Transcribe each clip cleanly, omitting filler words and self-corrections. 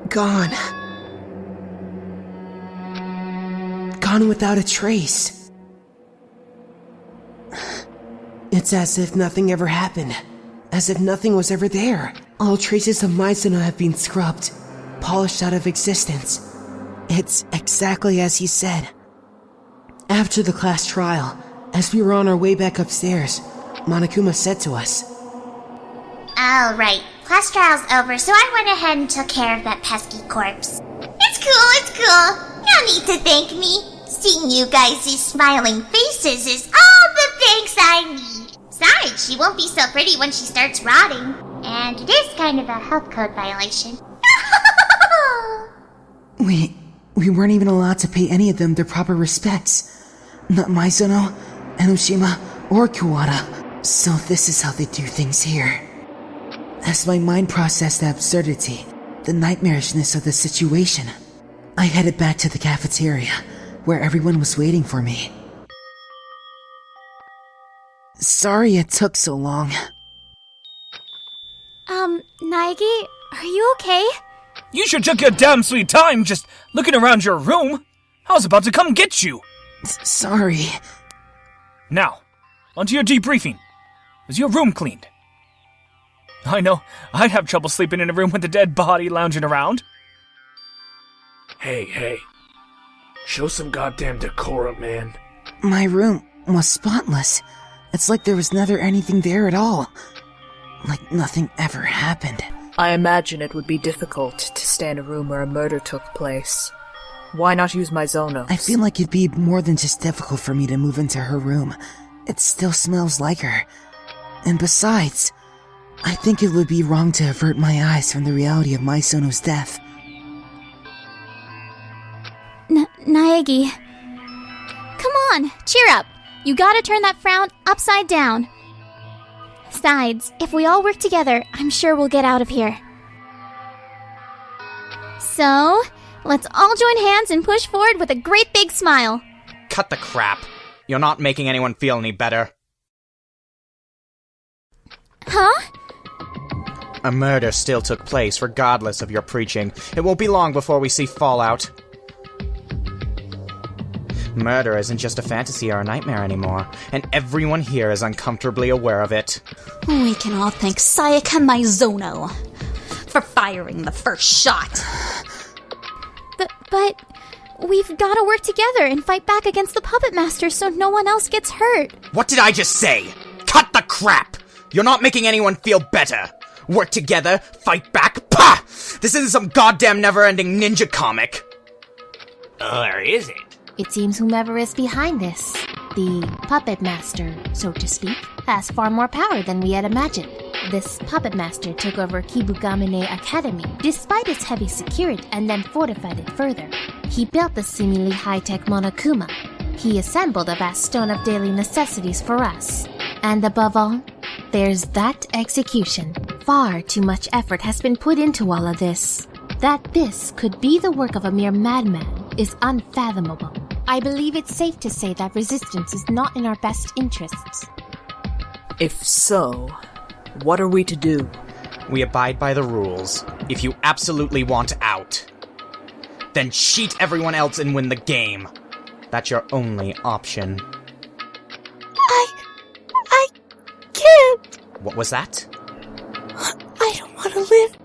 Gone. Gone without a trace. It's as if nothing ever happened. As if nothing was ever there. All traces of Maizono have been scrubbed, polished out of existence. It's exactly as he said. After the class trial, as we were on our way back upstairs, Monokuma said to us, "Alright, class trial's over, so I went ahead and took care of that pesky corpse. It's cool. No need to thank me. Seeing you guys' smiling faces is all the thanks I need. Besides, she won't be so pretty when she starts rotting. And it is kind of a health code violation." We weren't even allowed to pay any of them their proper respects. Not Maizono, Enoshima, or Oowada. So this is how they do things here. As my mind processed the absurdity, the nightmarishness of the situation, I headed back to the cafeteria, where everyone was waiting for me. Sorry it took so long. Naegi, are you okay? You should took your damn sweet time just looking around your room. I was about to come get you. Sorry. Now, onto your debriefing. Is your room cleaned? I know, I'd have trouble sleeping in a room with a dead body lounging around. Hey. Show some goddamn decorum, man. My room was spotless. It's like there was never anything there at all. Like nothing ever happened. I imagine it would be difficult to stay in a room where a murder took place. Why not use Maizono's? I feel like it'd be more than just difficult for me to move into her room. It still smells like her. And besides, I think it would be wrong to avert my eyes from the reality of Maizono's death. Naegi. Come on, cheer up. You gotta turn that frown upside down. Besides, if we all work together, I'm sure we'll get out of here. So, let's all join hands and push forward with a great big smile. Cut the crap. You're not making anyone feel any better. Huh? A murder still took place, regardless of your preaching. It won't be long before we see fallout. Murder isn't just a fantasy or a nightmare anymore, and everyone here is uncomfortably aware of it. We can all thank Sayaka Maizono for firing the first shot. But we've gotta work together and fight back against the Puppet Master so no one else gets hurt. What did I just say? Cut the crap! You're not making anyone feel better. Work together, fight back, pah! This isn't some goddamn never-ending ninja comic. Or is it? It seems whomever is behind this, the Puppet Master, so to speak, has far more power than we had imagined. This Puppet Master took over Kibougamine Academy, despite its heavy security, and then fortified it further. He built the seemingly high-tech Monokuma. He assembled a vast stone of daily necessities for us. And above all, there's that execution. Far too much effort has been put into all of this. That this could be the work of a mere madman is unfathomable. I believe it's safe to say that resistance is not in our best interests. If so, what are we to do? We abide by the rules. If you absolutely want out, then cheat everyone else and win the game. That's your only option. I can't. What was that? I don't want to live.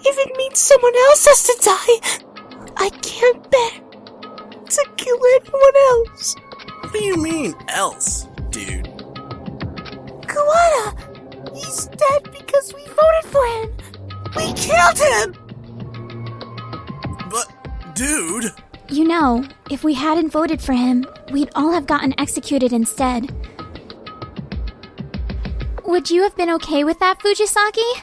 If it means someone else has to die, I can't bear to kill anyone else. What do you mean, else, dude? Oowada! He's dead because we voted for him! We killed him! But, dude... You know, if we hadn't voted for him, we'd all have gotten executed instead. Would you have been okay with that, Fujisaki?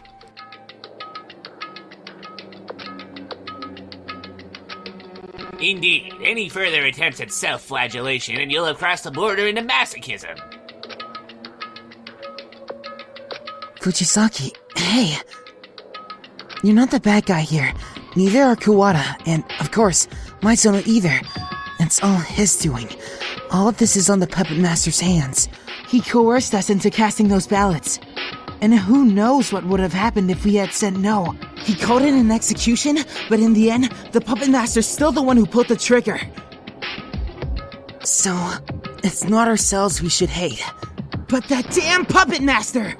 Indeed, any further attempts at self-flagellation and you'll have crossed the border into masochism. Fujisaki, hey. You're not the bad guy here. Neither are Oowada, and, of course, Maizono either. It's all his doing. All of this is on the Puppet Master's hands. He coerced us into casting those ballots. And who knows what would have happened if we had said no. He called it an execution, but in the end, the Puppet Master's still the one who pulled the trigger. So, it's not ourselves we should hate, but that damn Puppet Master!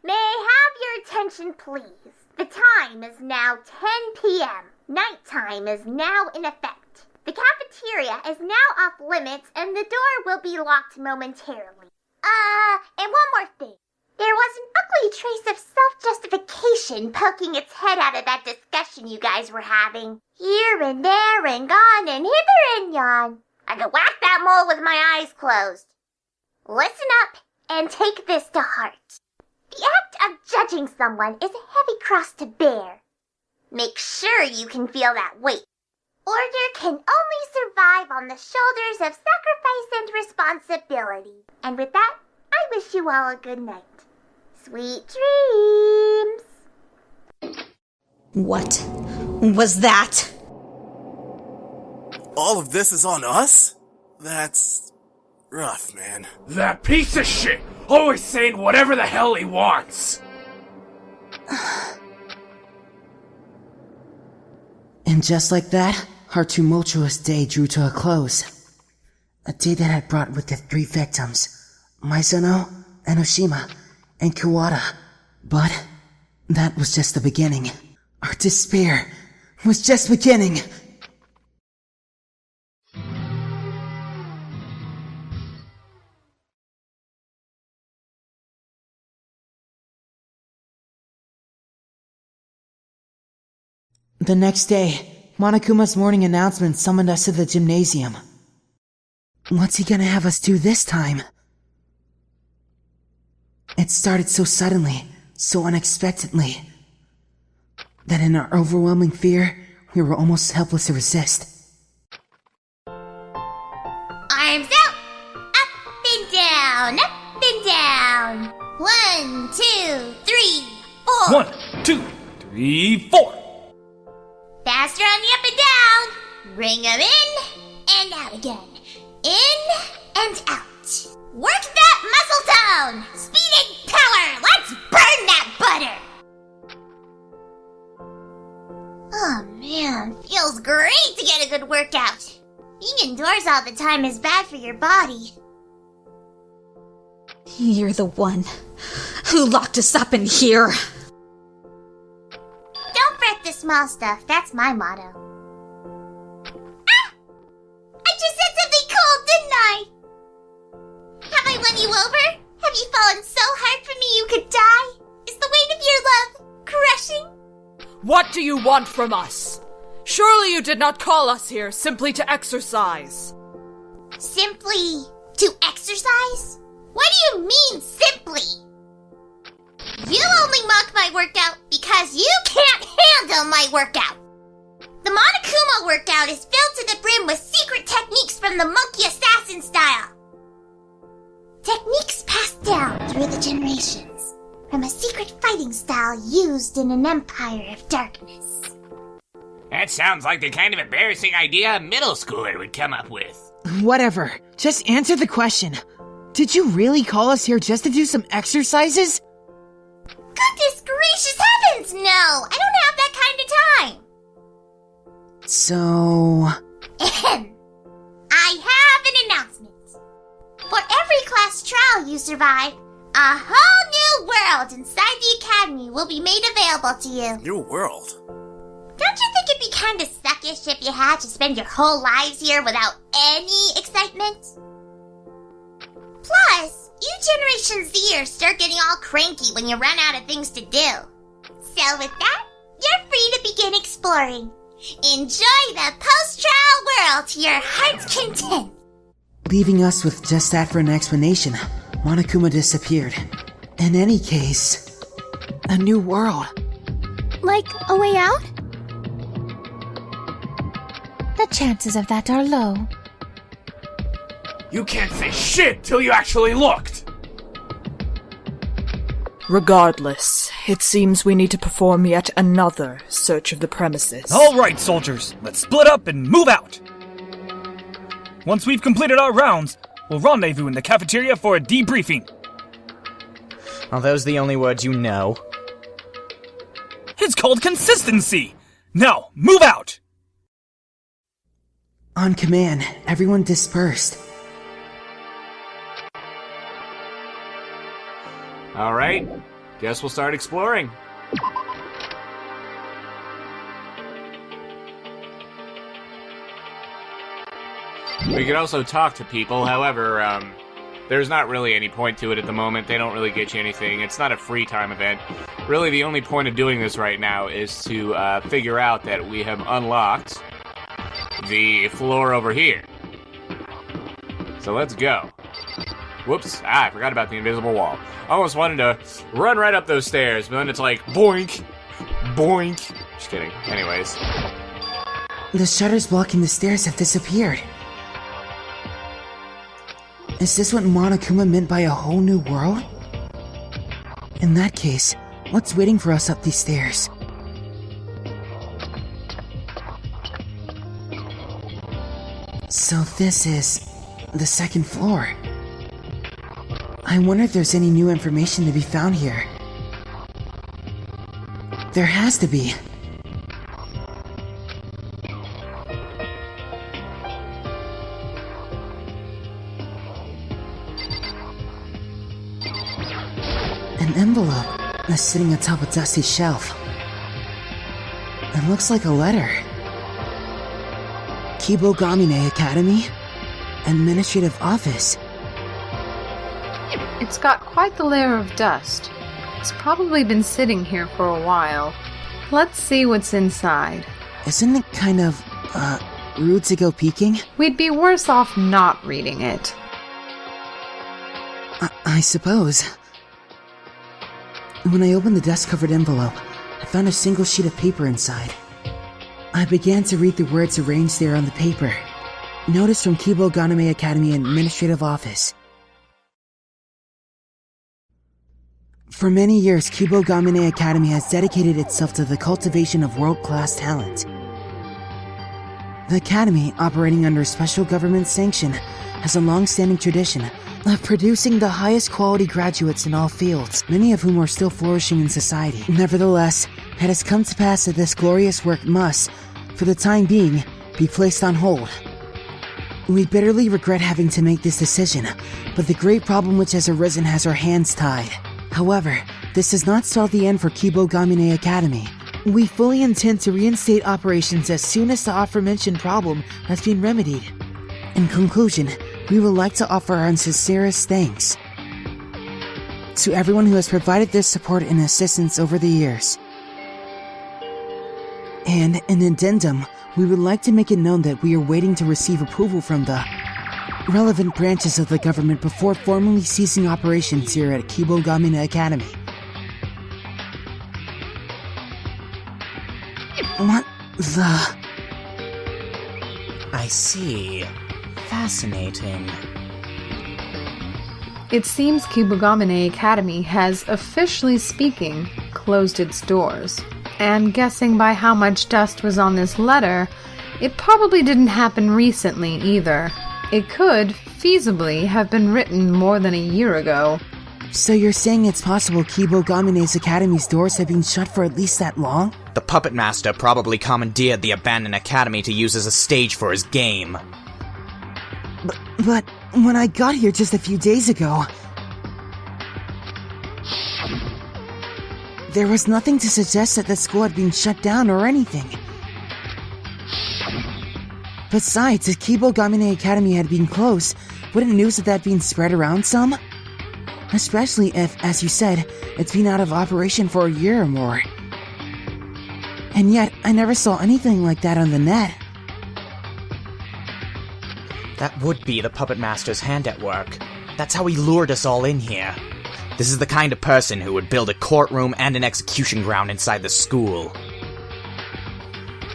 May I have your attention, please? The time is now 10 p.m. Nighttime is now in effect. The cafeteria is now off limits and the door will be locked momentarily. And one more thing. There was an ugly trace of self-justification poking its head out of that discussion you guys were having. Here and there and gone and hither and yon. I could whack that mole with my eyes closed. Listen up and take this to heart. The act of judging someone is a heavy cross to bear. Make sure you can feel that weight. Order can only survive on the shoulders of sacrifice and responsibility. And with that, I wish you all a good night. Sweet dreams! What was that? All of this is on us? That's rough, man. That piece of shit! Always saying whatever the hell he wants! And just like that, our tumultuous day drew to a close. A day that had brought with it 3 victims, Maizono, Enoshima, and Oowada. But that was just the beginning. Our despair was just beginning. The next day, Monokuma's morning announcement summoned us to the gymnasium. What's he gonna have us do this time? It started so suddenly, so unexpectedly, that in our overwhelming fear, we were almost helpless to resist. Arms out! Up and down! Up and down! 1, 2, 3, 4! 1, 2, 3, 4! Faster on the up and down! Bring 'em in and out again. In and out. Work that muscle tone! Speed and power! Let's burn that butter! Oh man, feels great to get a good workout. Being indoors all the time is bad for your body. You're the one who locked us up in here. Don't fret the small stuff, that's my motto. Ah! I just said something cool, didn't I? Have I won you over? Have you fallen so hard for me you could die? Is the weight of your love crushing? What do you want from us? Surely you did not call us here simply to exercise. Simply to exercise? What do you mean, simply? You only mock my workout because you can't handle my workout. The Monokuma workout is filled to the brim with secret techniques from the monkey assassin style. Techniques passed down through the generations from a secret fighting style used in an empire of darkness. That sounds like the kind of embarrassing idea a middle schooler would come up with. Whatever. Just answer the question. Did you really call us here just to do some exercises? Goodness gracious heavens, no! I don't have that kind of time! So... I have an announcement. For every class trial you survive, a whole new world inside the academy will be made available to you. New world? Don't you think it'd be kind of suckish if you had to spend your whole lives here without any excitement? Plus, you Generation Zers start getting all cranky when you run out of things to do. So with that, you're free to begin exploring. Enjoy the post-trial world to your heart's content. Leaving us with just that for an explanation, Monokuma disappeared. In any case, a new world. Like a way out? The chances of that are low. You can't say shit till you actually looked! Regardless, it seems we need to perform yet another search of the premises. All right, soldiers, let's split up and move out. Once we've completed our rounds, we'll rendezvous in the cafeteria for a debriefing. Are those the only words you know? It's called consistency! Now, move out! On command, everyone dispersed. Alright, guess we'll start exploring. We could also talk to people, however, there's not really any point to it at the moment. They don't really get you anything. It's not a free time event. Really, the only point of doing this right now is to figure out that we have unlocked the floor over here. So let's go. Whoops, I forgot about the invisible wall. I almost wanted to run right up those stairs, but then it's like, boink, boink. Just kidding. Anyways. The shutters blocking the stairs have disappeared. Is this what Monokuma meant by a whole new world? In that case, what's waiting for us up these stairs? So this is the second floor. I wonder if there's any new information to be found here. There has to be. An envelope that's sitting atop a dusty shelf. It looks like a letter. Kibougamine Academy? Administrative Office. It's got quite the layer of dust. It's probably been sitting here for a while. Let's see what's inside. Isn't it kind of, rude to go peeking? We'd be worse off not reading it. I suppose. When I opened the dust-covered envelope, I found a single sheet of paper inside. I began to read the words arranged there on the paper. Notice from Kibougamine Academy Administrative Office. For many years, Kibougamine Academy has dedicated itself to the cultivation of world-class talent. The Academy, operating under special government sanction, has a long-standing tradition of producing the highest quality graduates in all fields, many of whom are still flourishing in society. Nevertheless, it has come to pass that this glorious work must, for the time being, be placed on hold. We bitterly regret having to make this decision, but the great problem which has arisen has our hands tied. However, this does not spell the end for Kibougamine Academy. We fully intend to reinstate operations as soon as the aforementioned problem has been remedied. In conclusion, we would like to offer our sincerest thanks to everyone who has provided their support and assistance over the years. And in addendum, we would like to make it known that we are waiting to receive approval from the relevant branches of the government before formally ceasing operations here at Kibougamine Academy. What the... I see. Fascinating. It seems Kibougamine Academy has, officially speaking, closed its doors. And guessing by how much dust was on this letter, it probably didn't happen recently either. It could, feasibly, have been written more than a year ago. So you're saying it's possible Kibougamine Academy's doors have been shut for at least that long? The Puppet Master probably commandeered the abandoned academy to use as a stage for his game. But when I got here just a few days ago, there was nothing to suggest that the school had been shut down or anything. Besides, if Kibougamine Academy had been closed, wouldn't news of that been spread around some? Especially if, as you said, it's been out of operation for a year or more. And yet, I never saw anything like that on the net. That would be the Puppet Master's hand at work. That's how he lured us all in here. This is the kind of person who would build a courtroom and an execution ground inside the school.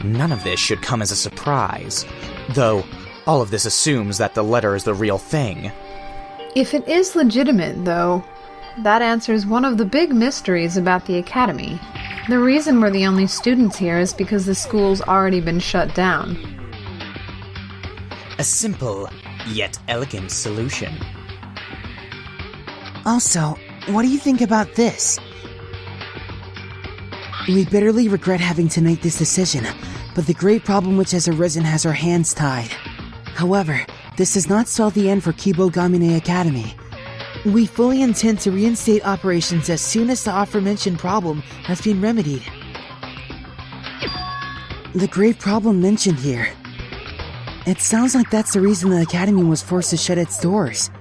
None of this should come as a surprise, though all of this assumes that the letter is the real thing. If it is legitimate, though, that answers one of the big mysteries about the Academy. The reason we're the only students here is because the school's already been shut down. A simple, yet elegant solution. Also, what do you think about this? We bitterly regret having to make this decision, but the great problem which has arisen has our hands tied. However, this does not spell the end for Kibougamine Academy. We fully intend to reinstate operations as soon as the aforementioned problem has been remedied. The great problem mentioned here. It sounds like that's the reason the Academy was forced to shut its doors.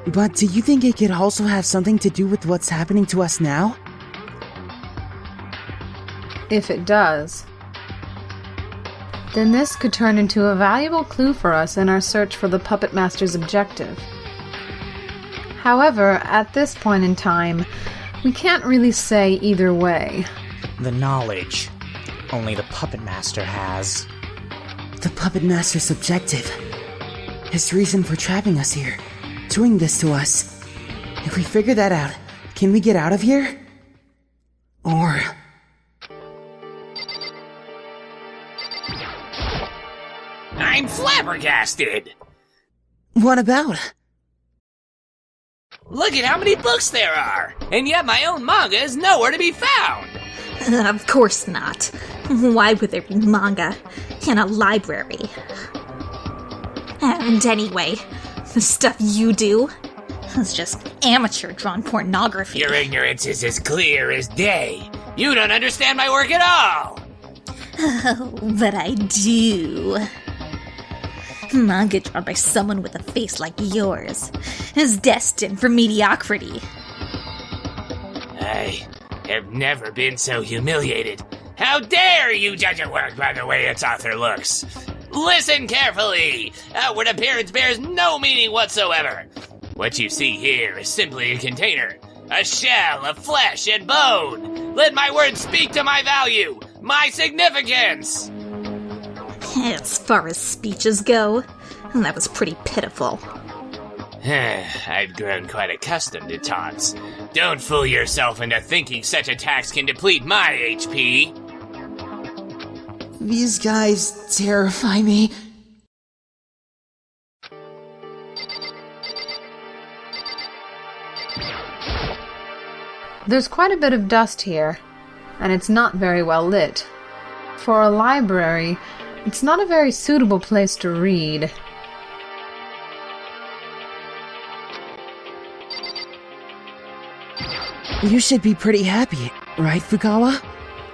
But do you think it could also have something to do with what's happening to us now? If it does, then this could turn into a valuable clue for us in our search for the Puppet Master's objective. However, at this point in time, we can't really say either way. The knowledge only the Puppet Master has. The Puppet Master's objective. His reason for trapping us here. Doing this to us. If we figure that out, can we get out of here? Or... I'm flabbergasted! What about? Look at how many books there are! And yet my own manga is nowhere to be found! Of course not. Why would there be manga in a library? And anyway, the stuff you do is just amateur-drawn pornography. Your ignorance is as clear as day. You don't understand my work at all! Oh, but I do. Manga drawn by someone with a face like yours is destined for mediocrity. I have never been so humiliated. How dare you judge a work by the way its author looks? Listen carefully! Outward appearance bears no meaning whatsoever. What you see here is simply a container. A shell of flesh and bone. Let my words speak to my value, my significance! As far as speeches go, that was pretty pitiful. I've grown quite accustomed to taunts. Don't fool yourself into thinking such attacks can deplete my HP. These guys terrify me. There's quite a bit of dust here, and it's not very well lit. For a library, it's not a very suitable place to read. You should be pretty happy, right, Fukawa?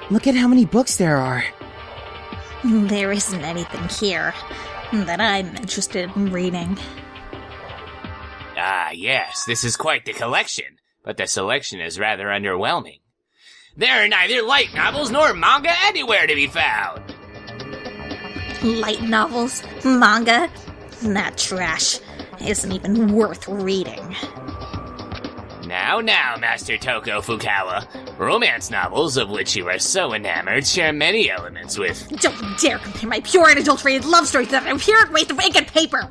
Look at how many books there are. There isn't anything here that I'm interested in reading. Ah, yes, this is quite the collection, but the selection is rather underwhelming. There are neither light novels nor manga anywhere to be found. Light novels? Manga? That trash isn't even worth reading. Now, Master Toko Fukawa. Romance novels, of which you are so enamored, share many elements with... Don't dare compare my pure and adulterated love stories to that apparent waste of ink and paper!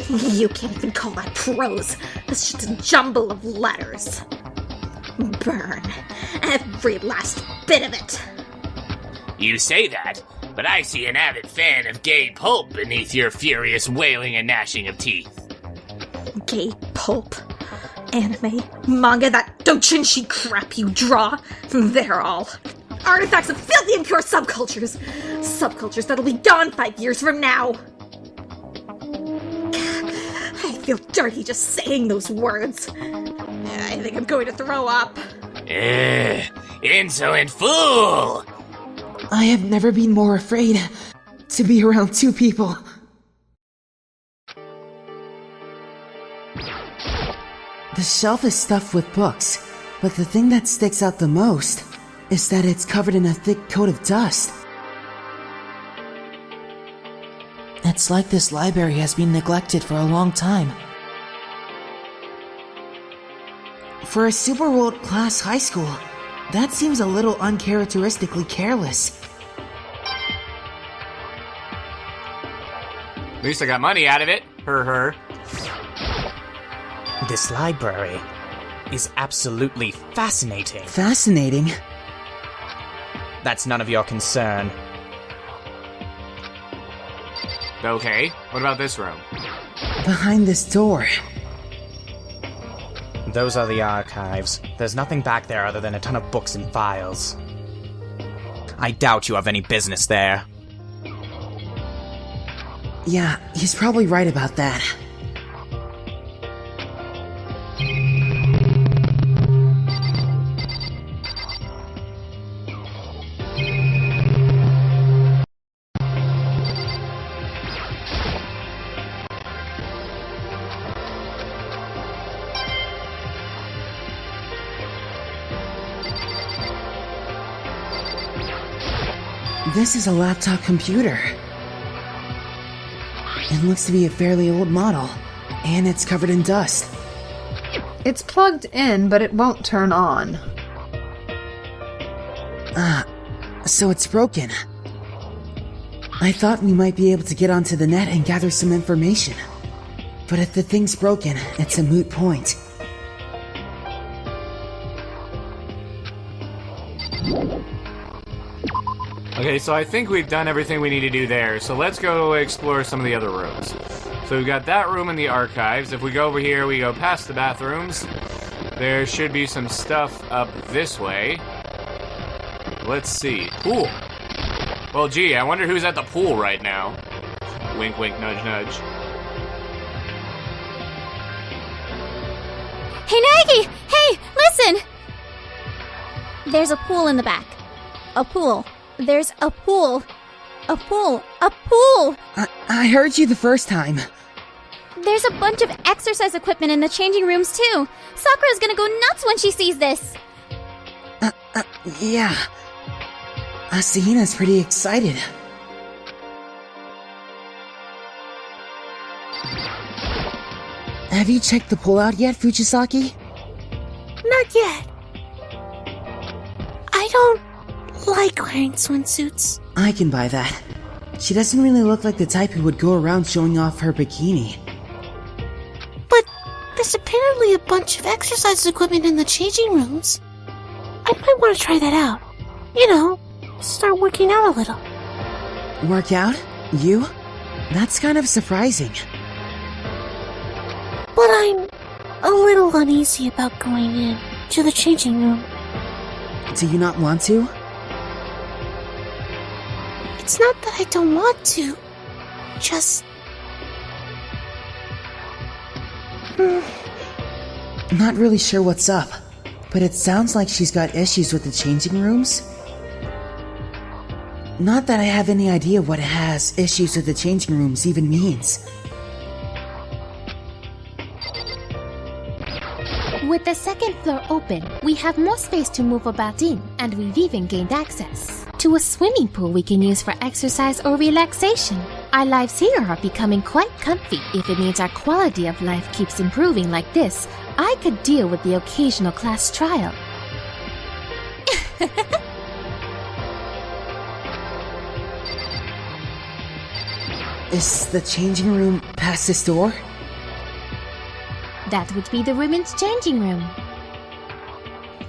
You can't even call that prose. It's just a jumble of letters. Burn. Every last bit of it. You say that, but I see an avid fan of gay pulp beneath your furious wailing and gnashing of teeth. Gay pulp, anime, manga, that doujinshi crap you draw, they're all artifacts of filthy and pure subcultures. Subcultures that'll be gone 5 years from now. I feel dirty just saying those words. I think I'm going to throw up. Insolent fool! I have never been more afraid to be around two people. The shelf is stuffed with books, but the thing that sticks out the most is that it's covered in a thick coat of dust. It's like this library has been neglected for a long time. For a super world-class high school, that seems a little uncharacteristically careless. At least I got money out of it. Her. This library is absolutely fascinating. Fascinating? That's none of your concern. Okay, what about this room? Behind this door. Those are the archives. There's nothing back there other than a ton of books and files. I doubt you have any business there. Yeah, he's probably right about that. This is a laptop computer. It looks to be a fairly old model, and it's covered in dust. It's plugged in, but it won't turn on. So it's broken. I thought we might be able to get onto the net and gather some information. But if the thing's broken, it's a moot point. Okay, so I think we've done everything we need to do there, so let's go explore some of the other rooms. So we've got that room in the archives. If we go over here, we go past the bathrooms. There should be some stuff up this way. Let's see. Pool. Well, gee, I wonder who's at the pool right now. Wink, wink, nudge, nudge. Hey, Naegi! Hey, listen! There's a pool in the back. A pool. There's a pool. A pool. A pool! I heard you the first time. There's a bunch of exercise equipment in the changing rooms, too. Sakura's gonna go nuts when she sees this. Yeah. Asahina's pretty excited. Have you checked the pool out yet, Fujisaki? Not yet. I don't like wearing swimsuits. I can buy that. She doesn't really look like the type who would go around showing off her bikini. But there's apparently a bunch of exercise equipment in the changing rooms. I might want to try that out. You know, start working out a little. Work out? You? That's kind of surprising. But I'm a little uneasy about going in to the changing room. Do you not want to? It's not that I don't want to. Just... Not really sure what's up, but it sounds like she's got issues with the changing rooms. Not that I have any idea what has issues with the changing rooms even means. With the second floor open, we have more space to move about in, and we've even gained access to a swimming pool we can use for exercise or relaxation. Our lives here are becoming quite comfy. If it means our quality of life keeps improving like this, I could deal with the occasional class trial. Is the changing room past this door? That would be the women's changing room.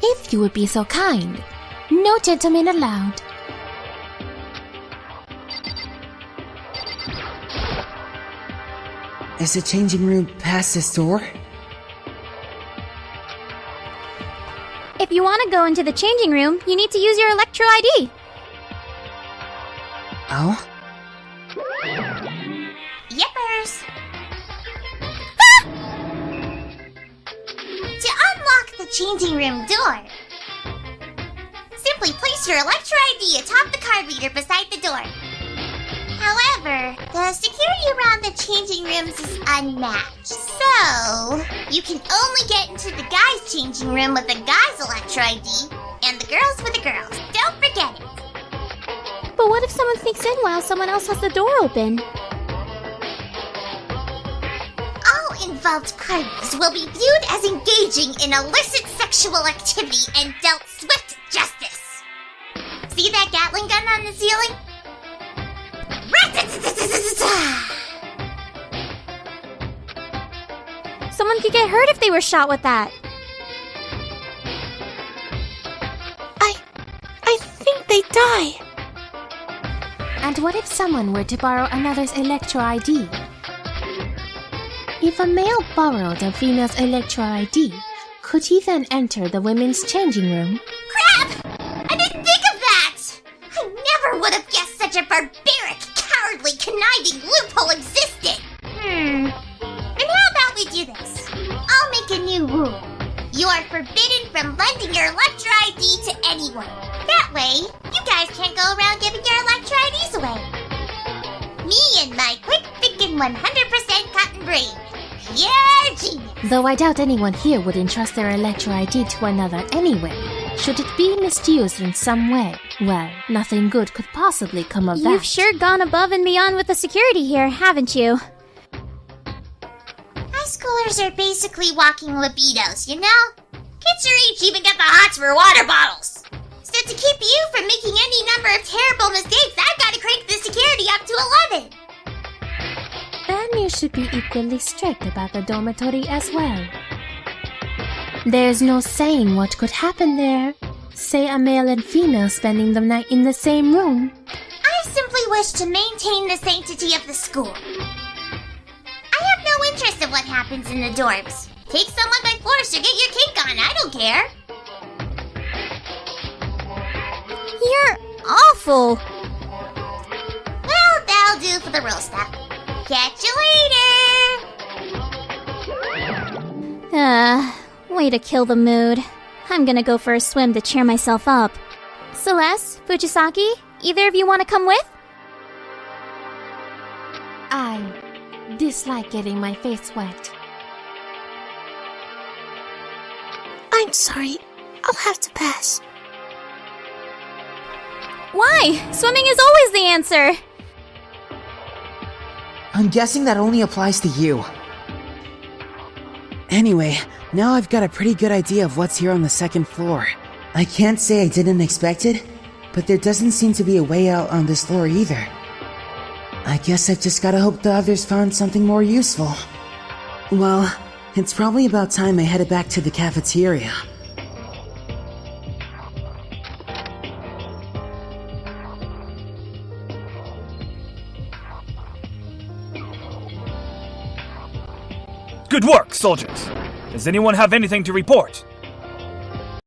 If you would be so kind. No gentlemen allowed. Is the changing room past this door? If you want to go into the changing room, you need to use your Electro ID. Oh? Yippers! To unlock the changing room door, simply place your Electro ID atop the card reader beside the door. However, the security around the changing rooms is unmatched, so you can only get into the guys' changing room with the guys' Electro ID, and the girls with the girls. Don't forget it. But what if someone sneaks in while someone else has the door open? All involved parties will be viewed as engaging in illicit sexual activity and dealt swift justice. See that Gatling gun on the ceiling? So Someone could get hurt if they were shot with that. I think they die. And what if someone were to borrow another's Electro ID? If a male borrowed a female's Electro ID, could he then enter the women's changing room? Crap! I didn't think of that! I never would have guessed such a barbaric, cowardly, conniving loophole existed! And how about we do this? I'll make a new rule. You are forbidden from lending your Electro ID to anyone. That way, you guys can't go around giving your Electro IDs away. Me and my quick thinking 100% cotton brain. Pure genius! Though I doubt anyone here would entrust their Electro ID to another anyway. Should it be misused in some way, well, nothing good could possibly come of that. You've sure gone above and beyond with the security here, haven't you? High schoolers are basically walking libidos, you know? Kids your age even get the hots for water bottles. So to keep you from making any number of terrible mistakes, I've got to crank the security up to 11. Then you should be equally strict about the dormitory as well. There's no saying what could happen there. Say a male and female spending the night in the same room. I simply wish to maintain the sanctity of the school. I have no interest in what happens in the dorms. Take someone by force or get your kink on, I don't care. You're awful. Well, that'll do for the real stuff. Catch you later! Way to kill the mood. I'm gonna go for a swim to cheer myself up. Celes, Fujisaki, either of you want to come with? I dislike getting my face wet. I'm sorry. I'll have to pass. Why? Swimming is always the answer. I'm guessing that only applies to you. Anyway, now I've got a pretty good idea of what's here on the second floor. I can't say I didn't expect it, but there doesn't seem to be a way out on this floor either. I guess I've just gotta hope the others found something more useful. Well, it's probably about time I headed back to the cafeteria. Good work, soldiers! Does anyone have anything to report?